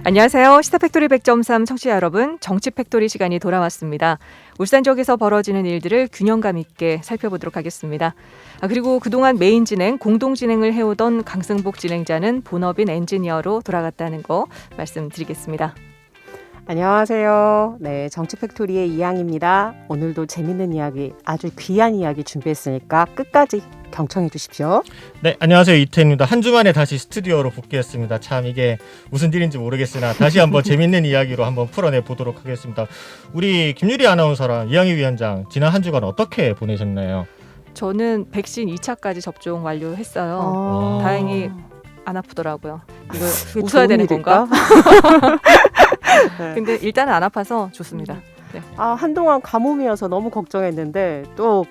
안녕하세요. 시사팩토리 100.3 청취자 여러분, 정치팩토리 시간이 돌아왔습니다. 울산 지역에서 벌어지는 일들을 균형감 있게 살펴보도록 하겠습니다. 그리고 그동안 메인 진행, 공동 진행을 해오던 강승복 진행자는 본업인 엔지니어로 돌아갔다는 거 말씀드리겠습니다. 안녕하세요. 네, 정치팩토리의 이양입니다. 오늘도 재밌는 이야기, 아주 귀한 이야기 준비했으니까 끝까지 경청해 주십시오. 네, 안녕하세요. 이태입니다. 한 주 만에 다시 스튜디오로 복귀했습니다. 참 이게 무슨 일인지 모르겠으나 다시 한번 재밌는 이야기로 한번 풀어내 보도록 하겠습니다. 우리 김유리 아나운서랑 이양희 위원장 지난 한 주간 어떻게 보내셨나요? 저는 백신 2차까지 접종 완료했어요. 다행히 안 아프더라고요. 이거 웃어야 되는 건가? 네. 근데 일단은 안 아파서 좋습니다. 네. 한동안 가뭄이어서 너무 걱정했는데 또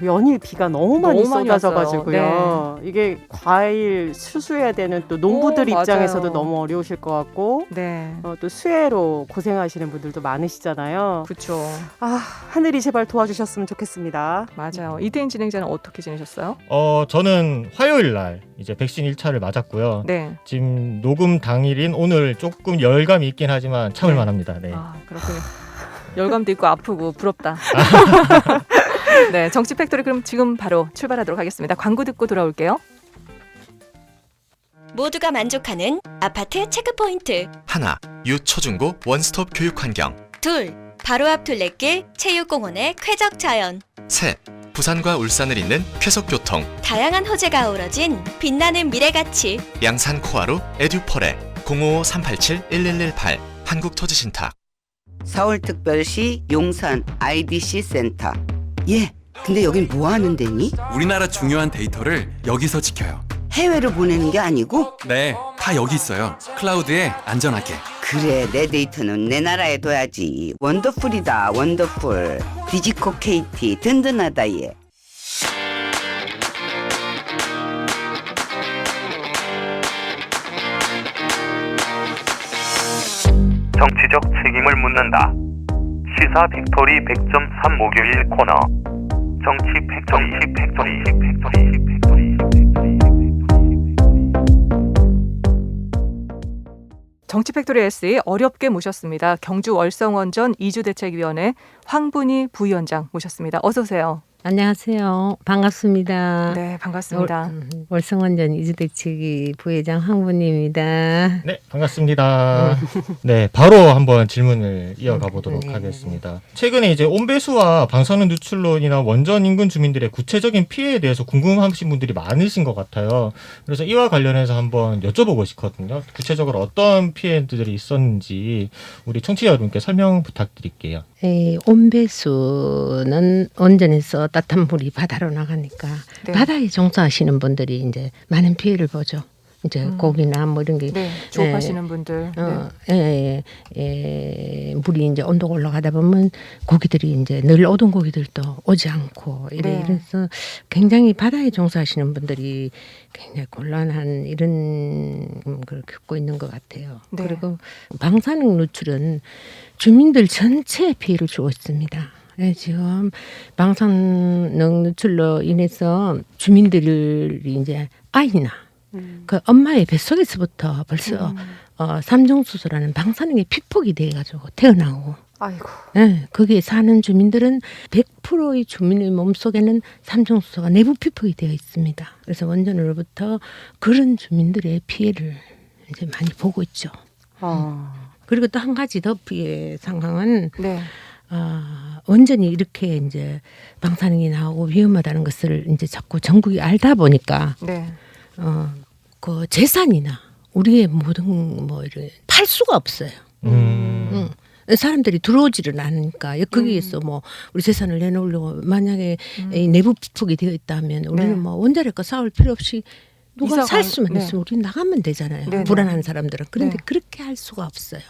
연일 비가 너무 많이 쏟아져가지고요. 네. 이게 과일 수수해야 되는 또 농부들 입장에서도 맞아요. 너무 어려우실 것 같고 네. 또 수해로 고생하시는 분들도 많으시잖아요. 그렇죠. 하늘이 제발 도와주셨으면 좋겠습니다. 맞아요. 이태인 진행자는 어떻게 지내셨어요? 저는 화요일 날 이제 백신 1차를 맞았고요. 네. 지금 녹음 당일인 오늘 조금 열감이 있긴 하지만 참을 만합니다. 네. 그렇군요. 열감도 있고 아프고 부럽다. 네, 정치 팩토리 그럼 지금 바로 출발하도록 하겠습니다. 광고 듣고 돌아올게요. 모두가 만족하는 아파트 체크포인트. 하나, 유초중고 원스톱 교육환경. 둘, 바로 앞 둘레길 체육공원의 쾌적자연. 셋, 부산과 울산을 잇는 쾌속교통. 다양한 호재가 어우러진 빛나는 미래가치. 양산 코아루 에듀퍼레 055-387-1118 한국토지신탁. 서울특별시 용산 IDC 센터. 예, 근데 여긴 뭐 하는 데니? 우리나라 중요한 데이터를 여기서 지켜요. 해외로 보내는 게 아니고? 네, 다 여기 있어요. 클라우드에 안전하게. 그래, 내 데이터는 내 나라에 둬야지. 원더풀이다, 원더풀. 디지코 KT 든든하다 얘. 정치적 책임을 묻는다. 시사 팩토리 100.3 목요일 코너. 정치 팩토리. 정치 팩토리 SE 어렵게 모셨습니다. 경주 월성원전 이주대책위원회 황분희 부위원장 모셨습니다. 어서 오세요. 안녕하세요. 반갑습니다. 네, 반갑습니다. 월성원전 이주대책위 부회장 황분희입니다. 네, 반갑습니다. 네, 바로 한번 질문을 이어가 보도록 하겠습니다. 최근에 이제 온배수와 방사능 누출로 인한 원전 인근 주민들의 구체적인 피해에 대해서 궁금하신 분들이 많으신 것 같아요. 그래서 이와 관련해서 한번 여쭤보고 싶거든요. 구체적으로 어떤 피해들이 있었는지 우리 청취자 여러분께 설명 부탁드릴게요. 온배수는 원전에서 따뜻한 물이 바다로 나가니까 네. 바다에 종사하시는 분들이 이제 많은 피해를 보죠. 이제 고기나 뭐 이런 게 조업하시는 분들. 물이 이제 온도가 올라가다 보면 고기들이 이제 늘 오던 고기들도 오지 않고 이래서 굉장히 바다에 종사하시는 분들이 굉장히 곤란한 이런 걸 겪고 있는 것 같아요. 네. 그리고 방사능 누출은 주민들 전체에 피해를 주고 있습니다. 네, 지금 방사능 누출로 인해서 주민들이 이제 아이나 그 엄마의 뱃속에서부터 벌써 삼중수소라는 방사능의 피폭이 돼가지고 태어나고, 아이고. 네, 거기에 사는 주민들은 100%의 주민의 몸속에는 삼중수소가 내부 피폭이 되어 있습니다. 그래서 원전으로부터 그런 주민들의 피해를 이제 많이 보고 있죠. 그리고 또 한 가지 더 피해 상황은 원전이 이렇게 이제 방사능이 나오고 위험하다는 것을 이제 자꾸 전국이 알다 보니까 그 재산이나 우리의 모든 뭐 이런 팔 수가 없어요. 사람들이 들어오지를 않으니까 거기에서 뭐 우리 재산을 내놓으려고 만약에 내부 피폭이 되어 있다면 우리는 뭐 원자력과 싸울 필요 없이 누가 살 수만 있으면 우리 나가면 되잖아요. 불안한 사람들은. 그런데 그렇게 할 수가 없어요.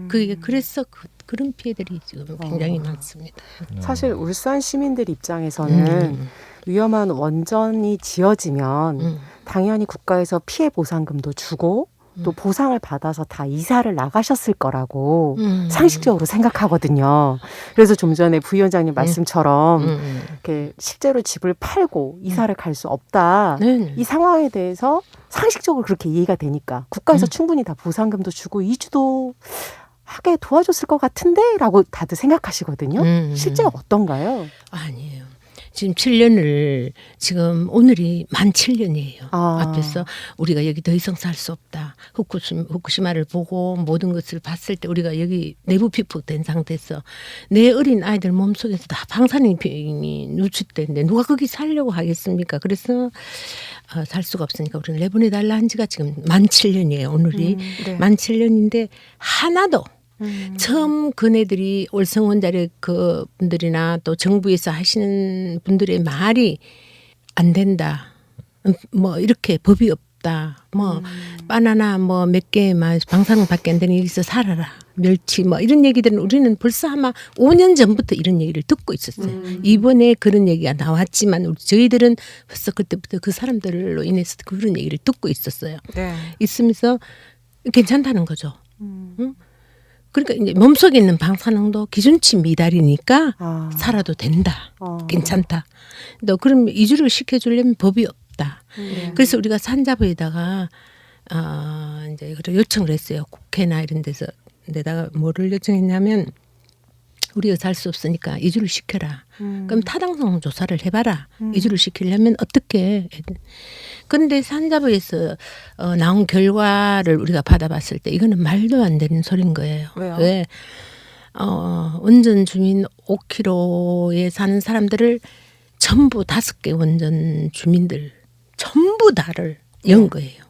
그게 그래서 그런 피해들이 지금 굉장히 많습니다. 사실 울산 시민들 입장에서는 위험한 원전이 지어지면 당연히 국가에서 피해 보상금도 주고 또 보상을 받아서 다 이사를 나가셨을 거라고 상식적으로 생각하거든요. 그래서 좀 전에 부위원장님 말씀처럼 이렇게 실제로 집을 팔고 이사를 갈 수 없다. 이 상황에 대해서 상식적으로 그렇게 이해가 되니까 국가에서 충분히 다 보상금도 주고 이주도 하게 도와줬을 것 같은데 라고 다들 생각하시거든요. 실제로 어떤가요? 아니에요. 지금 7년을 지금 오늘이 만 7년이에요. 앞에서 우리가 여기 더 이상 살 수 없다. 후쿠시마를 보고 모든 것을 봤을 때 우리가 여기 내부 피폭된 상태에서 내 어린 아이들 몸속에서 다 방사능이 누출되는데 누가 거기 살려고 하겠습니까? 그래서 살 수가 없으니까 우리는 내보내달라 한 지가 지금 만 7년이에요. 오늘이 네. 만 7년인데 하나도 처음 그네들이 월성원자력 그 분들이나 또 정부에서 하시는 분들의 말이 안 된다. 뭐 이렇게 법이 없다. 뭐 바나나 뭐 몇 개만 방사능밖에 안 되는 여기서 살아라. 멸치 뭐 이런 얘기들은 우리는 벌써 아마 5년 전부터 이런 얘기를 듣고 있었어요. 이번에 그런 얘기가 나왔지만 저희들은 벌써 그때부터 그 사람들로 인해서 그런 얘기를 듣고 있었어요. 네. 있으면서 괜찮다는 거죠. 응? 그러니까 이제 몸속에 있는 방사능도 기준치 미달이니까 살아도 된다. 괜찮다. 너 그럼 이주를 시켜주려면 법이 없다. 그래서 우리가 산자부에다가 이제 요청을 했어요. 국회나 이런 데서 내다가 뭐를 요청했냐면 우리가 살 수 없으니까 이주를 시켜라. 그럼 타당성 조사를 해봐라. 이주를 시키려면 어떻게? 그런데 산자부에서 나온 결과를 우리가 받아봤을 때 이거는 말도 안 되는 소린 거예요. 왜요? 왜? 원전 주민 5km에 사는 사람들을 전부 5개 원전 주민들 전부 다를 연 거예요.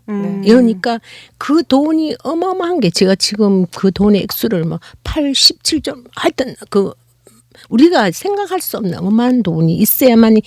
여니까 그 돈이 어마어마한 게 제가 지금 그 돈의 액수를 뭐 87점 하여튼 그 우리가 생각할 수 없는 어마어마한 돈이 있어야만이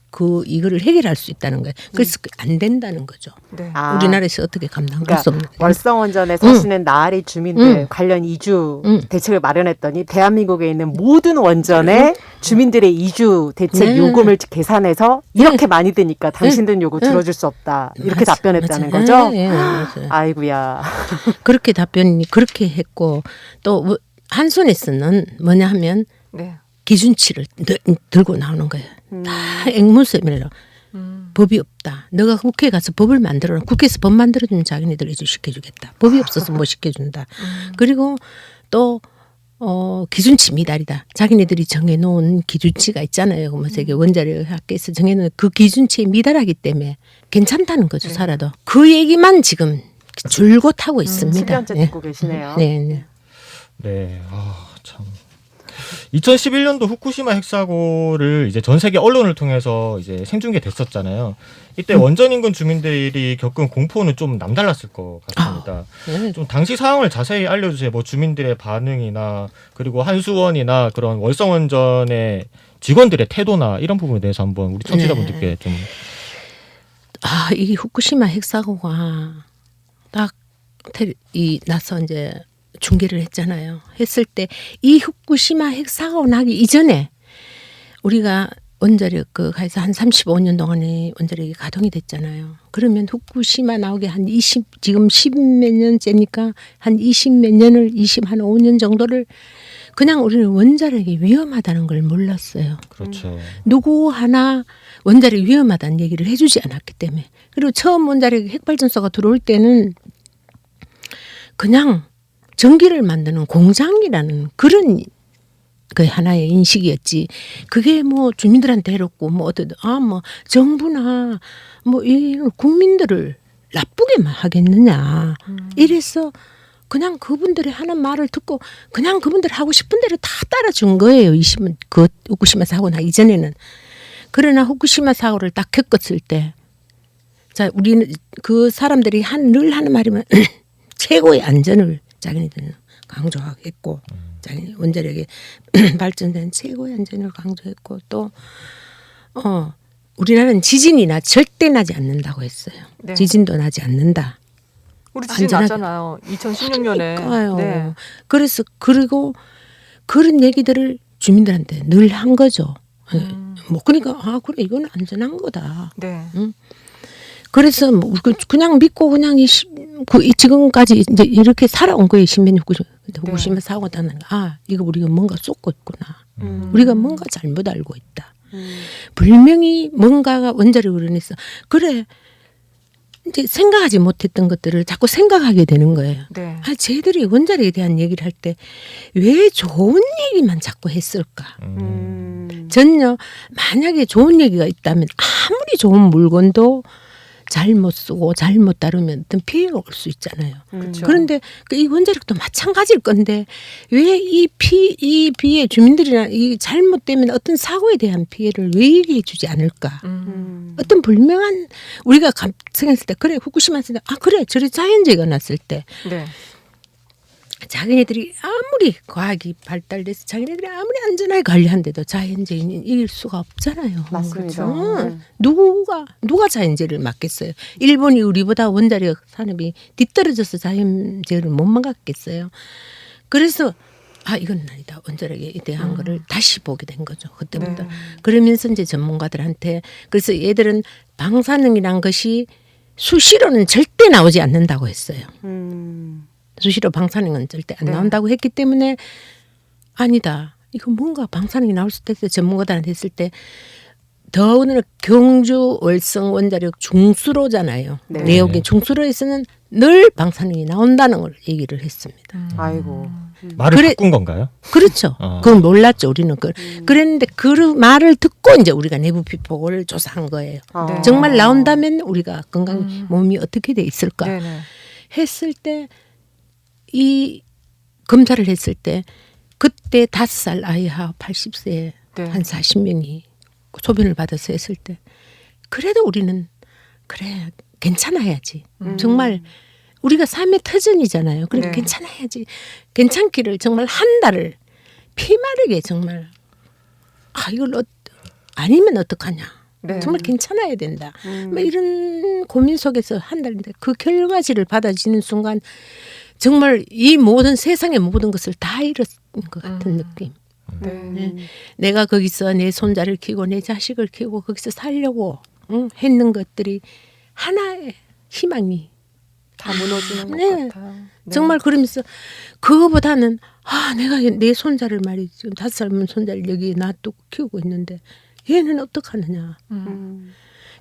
그 이거를 해결할 수 있다는 거예요. 그래서 안 된다는 거죠. 네. 우리나라에서 어떻게 감당할 수 없는. 월성원전에 사시는 나아리 주민들 관련 이주 대책을 마련했더니 대한민국에 있는 모든 원전의 주민들의 이주 대책 요금을 계산해서 이렇게 많이 드니까 당신들 요구 들어줄 수 없다. 이렇게 답변했다는 거죠? 네, 맞아요. 아이고야. 그렇게 답변이 그렇게 했고 또 한 손에서는 뭐냐 하면 네. 기준치를 들고 나오는 거예요. 다 앵무새밀로 법이 없다. 너가 국회에 가서 법을 만들어라. 국회에서 법 만들어주면 자기네들 이주 시켜주겠다. 법이 없어서 못 시켜준다. 그리고 또 기준치 미달이다. 자기네들이 정해놓은 기준치가 있잖아요. 뭐 세계 원자력학회에서 정해놓은 그 기준치에 미달하기 때문에 괜찮다는 거죠. 살아도. 그 얘기만 지금 줄곧 하고 있습니다. 10년째 듣고 계시네요. 네. 네, 참. 2011년도 후쿠시마 핵사고를 이제 전 세계 언론을 통해서 이제 생중계됐었잖아요. 이때 원전 인근 주민들이 겪은 공포는 좀 남달랐을 것 같습니다. 좀 당시 상황을 자세히 알려주세요. 뭐 주민들의 반응이나 그리고 한수원이나 그런 월성원전의 직원들의 태도나 이런 부분에 대해서 한번 우리 청취자분들께 좀. 이 후쿠시마 핵사고가 딱 나서 이제 중계를 했잖아요. 했을 때 이 후쿠시마 핵사고 나기 이전에 우리가 원자력 가에서 한 35년 동안에 원자력이 가동이 됐잖아요. 그러면 후쿠시마 나오게 한 지금 10몇 년째니까 한 20몇 년을 한 5년 정도를 그냥 우리는 원자력이 위험하다는 걸 몰랐어요. 그렇죠. 누구 하나 원자력이 위험하다는 얘기를 해주지 않았기 때문에. 그리고 처음 원자력 핵발전소가 들어올 때는 그냥 전기를 만드는 공장이라는 그런 그 하나의 인식이었지. 그게 뭐 주민들한테 해롭고 뭐 뭐 정부나 뭐 이 국민들을 나쁘게만 하겠느냐. 이래서 그냥 그분들이 하는 말을 듣고 그냥 그분들 하고 싶은 대로 다 따라준 거예요. 그 후쿠시마 사고 나 이전에는. 그러나 후쿠시마 사고를 딱 겪었을 때, 자 우리는 그 사람들이 늘 하는 말이면 최고의 안전을 자기네들은 강조하겠고, 자기 원자력에 발전된 최고의 안전을 강조했고, 또 우리나라는 지진이나 절대 나지 않는다고 했어요. 네. 지진도 나지 않는다. 우리 지진 났잖아요. 2016년에. 네. 그래서 그리고 그런 얘기들을 주민들한테 늘 한 거죠. 뭐 그러니까 그래 이거는 안전한 거다. 네. 그래서 뭐 그냥 믿고 그냥 지금까지 이제 이렇게 살아온 거예요. 10년, 후쿠시마 사고 나는 이거 우리가 뭔가 쏟고 있구나. 우리가 뭔가 잘못 알고 있다. 분명히 뭔가가 원자력으로 인해서 그래 이제 생각하지 못했던 것들을 자꾸 생각하게 되는 거예요. 네. 쟤들이 원자력에 대한 얘기를 할 때 왜 좋은 얘기만 자꾸 했을까? 전혀 만약에 좋은 얘기가 있다면 아무리 좋은 물건도 잘못 쓰고 잘못 다루면 어떤 피해가 올 수 있잖아요. 그렇죠. 그런데 이 원자력도 마찬가지일 건데 왜 이 피해 주민들이나 이 잘못되면 어떤 사고에 대한 피해를 왜 얘기해 주지 않을까? 어떤 불명한 우리가 생각했을 때 그래 후쿠시마 했을 때 그래 저래 자연재해가 났을 때 네. 자기네들이 아무리 과학이 발달돼서 자기네들이 아무리 안전하게 관리한데도 자연재해는 이길 수가 없잖아요. 맞습니다. 그렇죠? 누가 자연재해를 막겠어요? 일본이 우리보다 원자력 산업이 뒤떨어져서 자연재해를 못 막았겠어요. 그래서 이건 아니다. 원자력에 대한 거를 다시 보게 된 거죠. 그때부터. 네. 그러면서 이제 전문가들한테 그래서 얘들은 방사능이란 것이 수시로는 절대 나오지 않는다고 했어요. 수시로 방사능은 절대 안 나온다고 했기 때문에 아니다. 이거 뭔가 방사능이 나올 수도 있어요. 전문가들한테 했을 때 더우는 경주 월성 원자력 중수로잖아요. 네. 내역이 중수로에서는 늘 방사능이 나온다는 걸 얘기를 했습니다. 아이고. 말을 바꾼 건가요? 그렇죠. 그건 몰랐죠. 우리는 그랬는데 그 말을 듣고 이제 우리가 내부 피폭을 조사한 거예요. 네. 정말 나온다면 우리가 건강 몸이 어떻게 돼 있을까 네네. 했을 때 이 검사를 했을 때 그때 5살 아이하고 80세 네. 한 40명이 소변을 받아서 했을 때 그래도 우리는 그래 괜찮아야지. 정말 우리가 삶의 터전이잖아요. 그러니까 네. 괜찮아야지. 괜찮기를 정말 한 달을 피마르게 정말 이걸 아니면 어떡하냐. 네. 정말 괜찮아야 된다. 뭐 이런 고민 속에서 한 달인데 그 결과지를 받아지는 순간 정말 이 모든 세상의 모든 것을 다 잃은 것 같은 느낌. 네. 내가 거기서 내 손자를 키우고 내 자식을 키우고 거기서 살려고 했는 것들이 하나의 희망이 다 무너지는 네. 것 같아요. 네. 정말 그러면서 그거보다는 내가 내 손자를 말이지 지금 5살 손자를 여기 놔두고 키우고 있는데 얘는 어떡하느냐.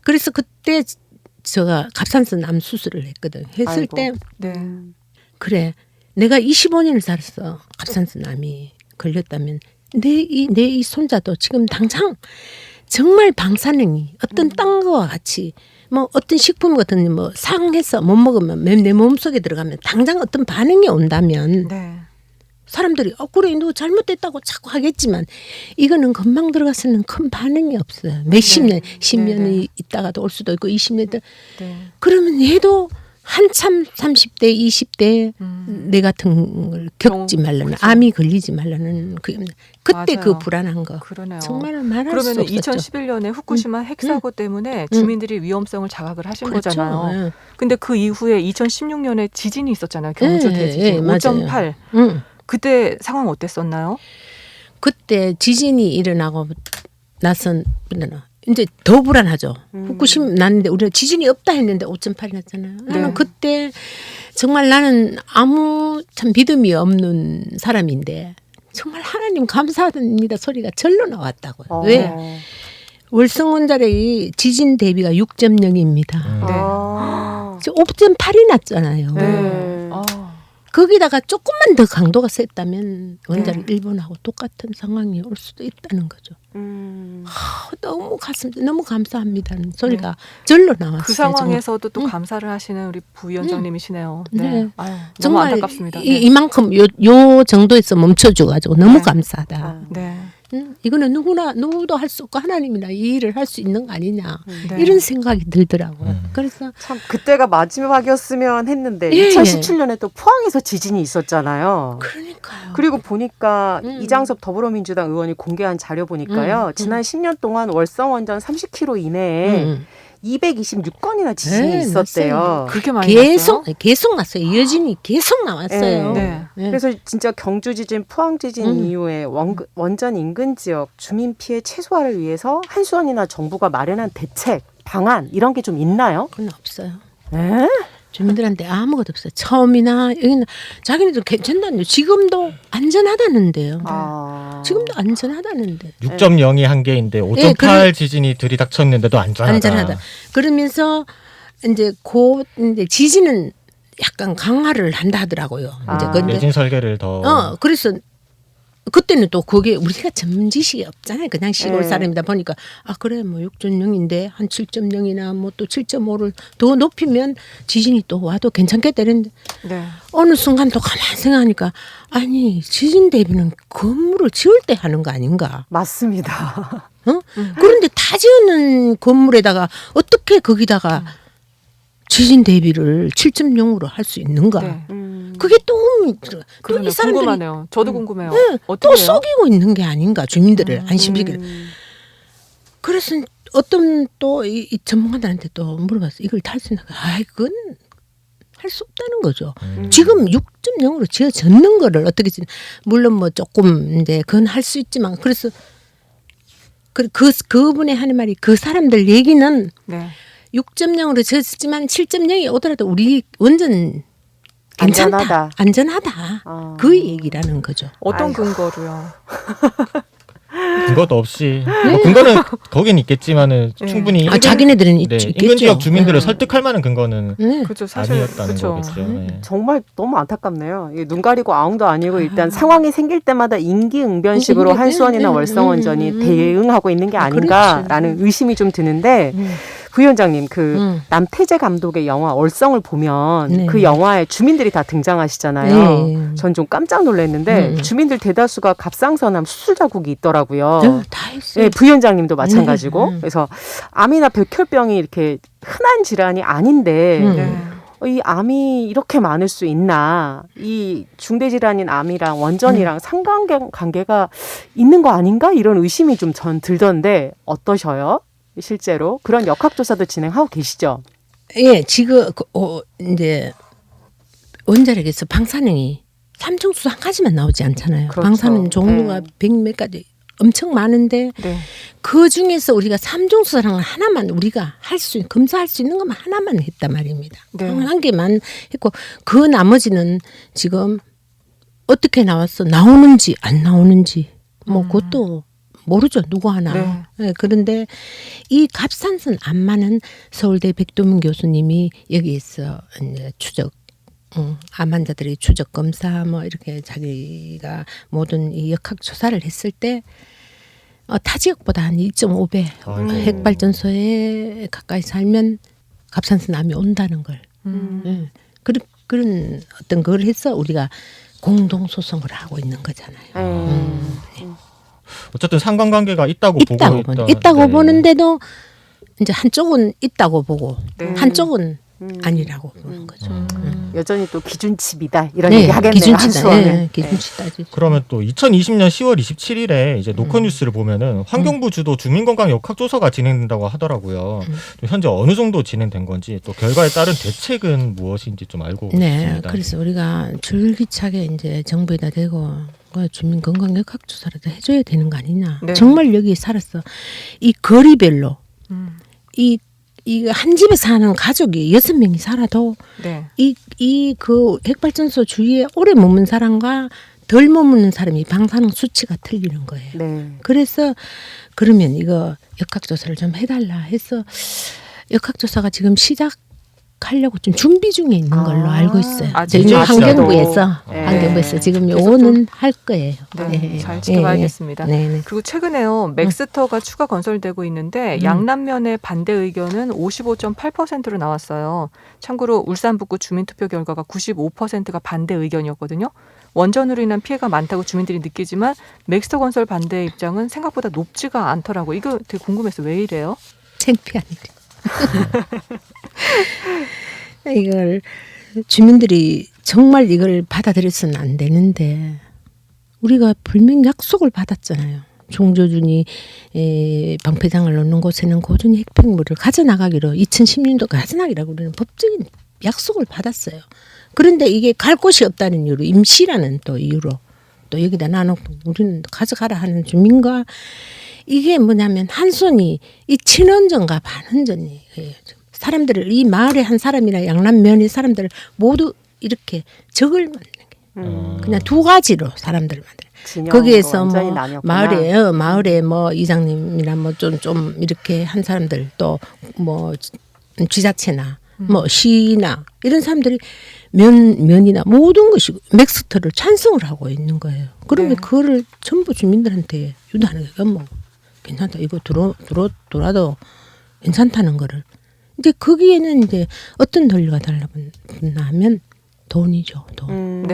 그래서 그때 제가 갑상선 암 수술을 했거든. 했을 아이고. 때 네. 그래 내가 25년을 살았어. 갑상선 암이 걸렸다면 내 이 손자도 지금 당장 정말 방사능이 어떤 딴 거와 같이 뭐 어떤 식품 같은 뭐 상해서 못 먹으면 내 몸속에 들어가면 당장 어떤 반응이 온다면 네. 사람들이 그래 너 잘못됐다고 자꾸 하겠지만 이거는 금방 들어가서는 큰 반응이 없어요. 몇십 년, 10년이 있다가도 올 수도 있고 20년 네. 그러면 얘도 한참 30대, 20대 내 같은 걸 겪지 말라는 그렇죠. 암이 걸리지 말라는 그때 맞아요. 그 불안한 거 그러네요. 정말 말할 수 그러면 없었죠. 2011년에 후쿠시마 핵사고 때문에 주민들이 위험성을 자각을 하신 거잖아요. 근데 그 이후에 2016년에 지진이 있었잖아요. 경주 대지진 5.8. 그때 상황 어땠었나요? 그때 지진이 일어나고 나선 이제 더 불안하죠. 후쿠시마 났는데 우리가 지진이 없다 했는데 5.8이 났잖아요. 나는 그때 정말 나는 아무 참 믿음이 없는 사람인데 정말 하나님 감사합니다 소리가 절로 나왔다고요. 왜? 월성 원자력이 지진 대비가 6.0입니다. 네. 5.8이 났잖아요. 네. 거기다가 조금만 더 강도가 셌다면 원자력 일본하고 똑같은 상황이 올 수도 있다는 거죠. 너무 감사합니다는 소리가 절로 나왔어요. 그 상황에서도 또 감사를 하시는 우리 부위원장님이시네요. 네. 네. 아유, 너무 정말 안타깝습니다. 네. 이만큼 요 정도에서 멈춰줘가지고 너무 감사하다. 네. 이거는 누구도 할 수 없고 하나님이나 이 일을 할 수 있는 거 아니냐 네. 이런 생각이 들더라고요. 그래서 참 그때가 마지막이었으면 했는데 예, 2017년에 또 포항에서 지진이 있었잖아요. 그러니까요. 그리고 보니까 이장섭 더불어민주당 의원이 공개한 자료 보니까요. 지난 10년 동안 월성 원전 30km 이내에 226건이나 지진이 네, 있었대요. 났어요. 그렇게 많이 계속 났어요. 여진이 계속 나왔어요. 네. 그래서 진짜 경주 지진, 포항 지진 이후에 원전 인근 지역 주민 피해 최소화를 위해서 한수원이나 정부가 마련한 대책, 방안 이런 게 좀 있나요? 그건 없어요. 에? 주민들한테 아무것도 없어요. 처음이나 여기는 자기네들 괜찮다는데 지금도 안전하다는데요. 지금도 안전하다는데. 6.0이 한계인데 5.8 지진이 들이닥쳤는데도 안전하다. 그러면서 이제 이제 지진은 약간 강화를 한다 하더라고요. 이제 근데 내진 설계를 더. 그래서 그때는 또 그게 우리가 전문 지식이 없잖아요. 그냥 시골 사람이다 보니까 그래 뭐 6.0인데 한 7.0이나 뭐 또 7.5를 더 높이면 지진이 또 와도 괜찮겠다 이랬는데 어느 순간 또 가만히 생각하니까 아니 지진 대비는 건물을 지을 때 하는 거 아닌가? 맞습니다. 그런데 다 지어놓은 건물에다가 어떻게 거기다가 지진 대비를 7.0으로 할 수 있는가? 그게 또 이 사람들이 궁금하네요. 저도 궁금해요. 또 속이고 있는 게 아닌가 주민들을 안심시키는. 그래서 어떤 또 이 전문가들한테 또 물어봤어. 이걸 탈 수 있나? 그건 할 수 없다는 거죠. 지금 6.0으로 지어졌는 거를 어떻게 물론 뭐 조금 이제 그건 할 수 있지만 그래서 그분의 하는 말이 그 사람들 얘기는 6.0으로 지었지만 7.0이 오더라도 우리 완전 괜찮다. 안전하다. 그 얘기라는 거죠. 어떤 근거로요? 근거도 없이 뭐 근거는 거긴 있겠지만은 충분히 자기네들은 인근 지역 주민들을 설득할 만한 근거는 그렇죠. 사실 아니었다는 거겠죠. 정말 너무 안타깝네요. 눈 가리고 아웅도 아니고 일단 상황이 생길 때마다 임기응변식으로 한수원이나 월성원전이 대응하고 있는 게 아닌가라는 의심이 좀 드는데 부위원장님 남태재 감독의 영화 얼성을 보면 그 영화에 주민들이 다 등장하시잖아요. 전 좀 깜짝 놀랐는데 주민들 대다수가 갑상선암 수술 자국이 있더라고요. 다 했어요. 부위원장님도 마찬가지고 그래서 암이나 백혈병이 이렇게 흔한 질환이 아닌데 이 암이 이렇게 많을 수 있나? 이 중대질환인 암이랑 원전이랑 상관관계가 있는 거 아닌가? 이런 의심이 좀 전 들던데 어떠셔요? 실제로 그런 역학조사도 진행하고 계시죠? 예, 지금 이제 원자력에서 방사능이 삼중수 한 가지만 나오지 않잖아요. 그렇죠. 방사능 종류가 100몇 가지 엄청 많은데 그 중에서 우리가 삼중수라는 하나만 우리가 검사할 수 있는 것만 하나만 했단 말입니다. 한 개만 했고 그 나머지는 지금 어떻게 나왔어? 나오는지 안 나오는지 뭐 그것도 모르죠. 누구 하나. 그런데 이 갑상선 암만은 서울대 백도문 교수님이 여기에서 이제 추적 암 환자들의 추적 검사 뭐 이렇게 자기가 모든 이 역학 조사를 했을 때 타 지역보다 한 2.5배 핵발전소에 가까이 살면 갑상선암이 온다는 걸. 그런 어떤 걸 해서 우리가 공동 소송을 하고 있는 거잖아요. 어쨌든 상관관계가 있다고 보는데도 이제 한쪽은 있다고 보고 한쪽은 아니라고 보는 거죠. 여전히 또 기준치이다 이런 얘기 하겠네요. 한수원은. 기준치 따지죠. 그러면 또 2020년 10월 27일에 이제 노컷뉴스를 보면은 환경부 주도 주민건강 역학조사가 진행된다고 하더라고요. 또 현재 어느 정도 진행된 건지 또 결과에 따른 대책은 무엇인지 좀 알고 싶습니다. 그래서 우리가 줄기차게 이제 정부에다 대고 주민 건강 역학 조사라도 해줘야 되는 거 아니냐. 정말 여기 살았어. 이 거리별로 이 한 집에 사는 가족이 6명이 살아도 이 그 핵발전소 주위에 오래 머문 사람과 덜 머무는 사람이 방사능 수치가 틀리는 거예요. 그래서 그러면 이거 역학조사를 좀 해달라 해서 역학조사가 지금 시작하려고 좀 준비 중에 있는 걸로 알고 있어요. 지금 환경부에서 지금 요거는 할 거예요. 잘 지켜봐야겠습니다. 그리고 최근에요. 맥스터가 추가 건설되고 있는데 양남면의 반대 의견은 55.8%로 나왔어요. 참고로 울산 북구 주민투표 결과가 95%가 반대 의견이었거든요. 원전으로 인한 피해가 많다고 주민들이 느끼지만 맥스터 건설 반대 입장은 생각보다 높지가 않더라고요. 이거 되게 궁금해서 왜 이래요? 창피한 일이. 이걸 주민들이 정말 이걸 받아들여서는 안 되는데 우리가 분명 약속을 받았잖아요. 종조준이 방패장을 놓는 곳에는 고준위 핵폐기물을 가져나가기로 2010년도 가져나기라고 우리는 법적인 약속을 받았어요. 그런데 이게 갈 곳이 없다는 이유로 임시라는 또 이유로 또 여기다 나눠 우리는 가져가라 하는 주민과 이게 뭐냐면 한손이 이 친원전과 반원전이 사람들을 이 마을의 한 사람이나 양남면의 사람들을 모두 이렇게 적을 만드는 게 그냥 두 가지로 사람들을 만드는. 거기에서 뭐 마을에 뭐 이장님이나 뭐 좀 이렇게 한 사람들 또 뭐 지자체나 뭐 시나 이런 사람들이 면이나 모든 것이 맥스터를 찬성을 하고 있는 거예요. 그러면 그거를 전부 주민들한테 유도하는 게 뭐 괜찮다. 이거 돌아도 괜찮다는 거를. 이제 거기에는 이제 어떤 논리가 달라붙나 하면 돈이죠. 돈.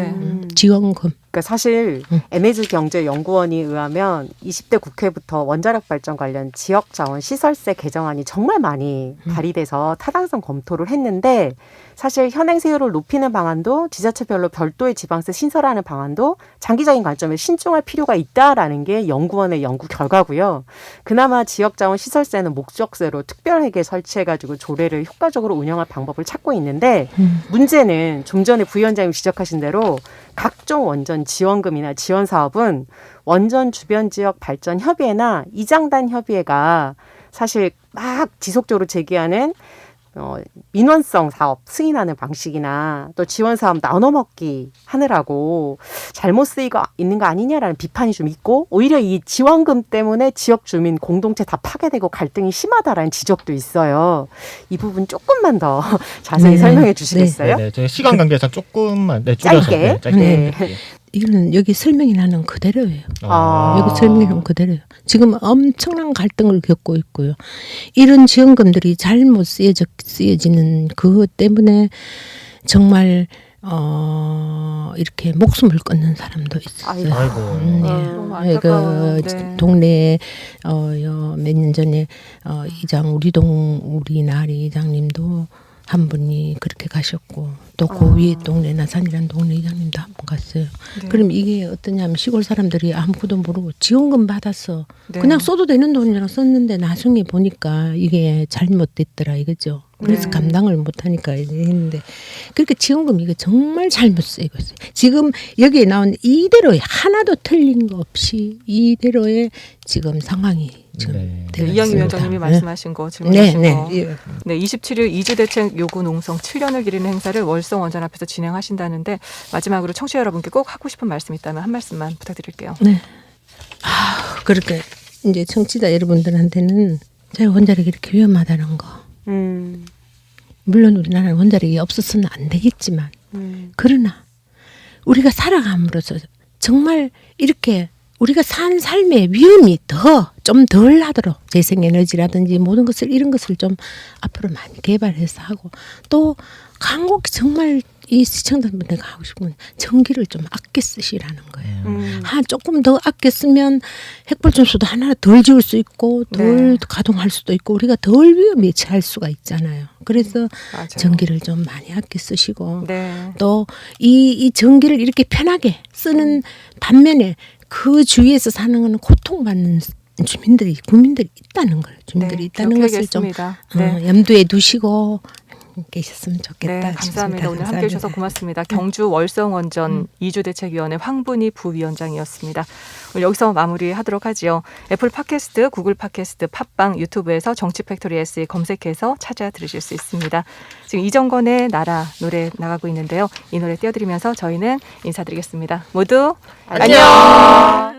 지원금. 그러니까 사실 MH경제연구원에 의하면 20대 국회부터 원자력 발전 관련 지역자원 시설세 개정안이 정말 많이 발의돼서 타당성 검토를 했는데 사실 현행 세율을 높이는 방안도 지자체별로 별도의 지방세 신설하는 방안도 장기적인 관점에 신중할 필요가 있다라는 게 연구원의 연구 결과고요. 그나마 지역자원 시설세는 목적세로 특별하게 설치해가지고 조례를 효과적으로 운영할 방법을 찾고 있는데 문제는 좀 전에 부위원장님 지적하신 대로 각종 원전 지원금이나 지원 사업은 원전 주변 지역 발전 협의회나 이장단 협의회가 사실 막 지속적으로 제기하는 민원성 사업 승인하는 방식이나 또 지원 사업 나눠먹기 하느라고 잘못 쓰이고 있는 거 아니냐라는 비판이 좀 있고 오히려 이 지원금 때문에 지역 주민 공동체 다 파괴되고 갈등이 심하다라는 지적도 있어요. 이 부분 더 자세히 설명해 주시겠어요? 네, 저희 시간 관계상 조금만 줄여서 짧게. 이거는 여기 설명이 나는 그대로예요. 여기 설명이 나는 그대로예요. 지금 엄청난 갈등을 겪고 있고요. 이런 지원금들이 잘못 쓰여지는 그것 때문에 정말 이렇게 목숨을 끊는 사람도 있어요. 아이고. 그 동네에 몇 년 전에 우리 나리 이장님도 한 분이 그렇게 가셨고 또 그 위에 동네 나산이라는 동네 이장님도 한 번 갔어요. 그럼 이게 어떠냐면 시골 사람들이 아무것도 모르고 지원금 받아서 그냥 써도 되는 돈이랑 썼는데 나중에 보니까 이게 잘못됐더라 이거죠. 그래서 감당을 못하니까 했는데 그렇게 지원금 이거 정말 잘못 쓰이고 있어요. 지금 여기에 나온 이대로의 하나도 틀린 거 없이 이대로의 지금 상황이 지금 되어 있습니다. 이양희 위원장님이 말씀하신 거 질문하신 거. 27일 이주대책 요구 농성 7년을 기리는 행사를 월성 원전 앞에서 진행하신다는데 마지막으로 청취자 여러분께 꼭 하고 싶은 말씀 있다면 한 말씀만 부탁드릴게요. 네. 그렇게 이제 청취자 여러분들한테는 저희 원자력이 이렇게 위험하다는 거. 물론 우리나라는 원자력이 없었으면 안 되겠지만 그러나 우리가 살아감으로써 정말 이렇게 우리가 산 삶의 위험이 좀 덜 하도록 재생에너지라든지 모든 것을 이런 것을 좀 앞으로 많이 개발해서 하고 또 간곡히 정말 이 시청자분들과 하고 싶은 전기를 좀 아껴 쓰시라는 거예요. 조금 더 아껴 쓰면 핵발전소도 하나 덜 지을 수 있고 덜 가동할 수도 있고 우리가 덜 위험에 처할 수가 있잖아요. 그래서 맞아요. 전기를 좀 많이 아껴 쓰시고 또 이 전기를 이렇게 편하게 쓰는 반면에 그 주위에서 사는 건 고통받는 국민들이 있다는 걸 주민들이 있다는 것을 좀 염두에 두시고 계셨으면 좋겠다. 네, 감사합니다. 오늘 함께해 주셔서 고맙습니다. 경주 월성원전 이주대책위원회 황분희 부위원장이었습니다. 오늘 여기서 마무리하도록 하지요. 애플 팟캐스트, 구글 팟캐스트, 팟빵, 유튜브에서 정치팩토리 SE 검색해서 찾아 들으실 수 있습니다. 지금 이정건의 나라 노래 나가고 있는데요. 이 노래 띄워드리면서 저희는 인사드리겠습니다. 모두 안녕.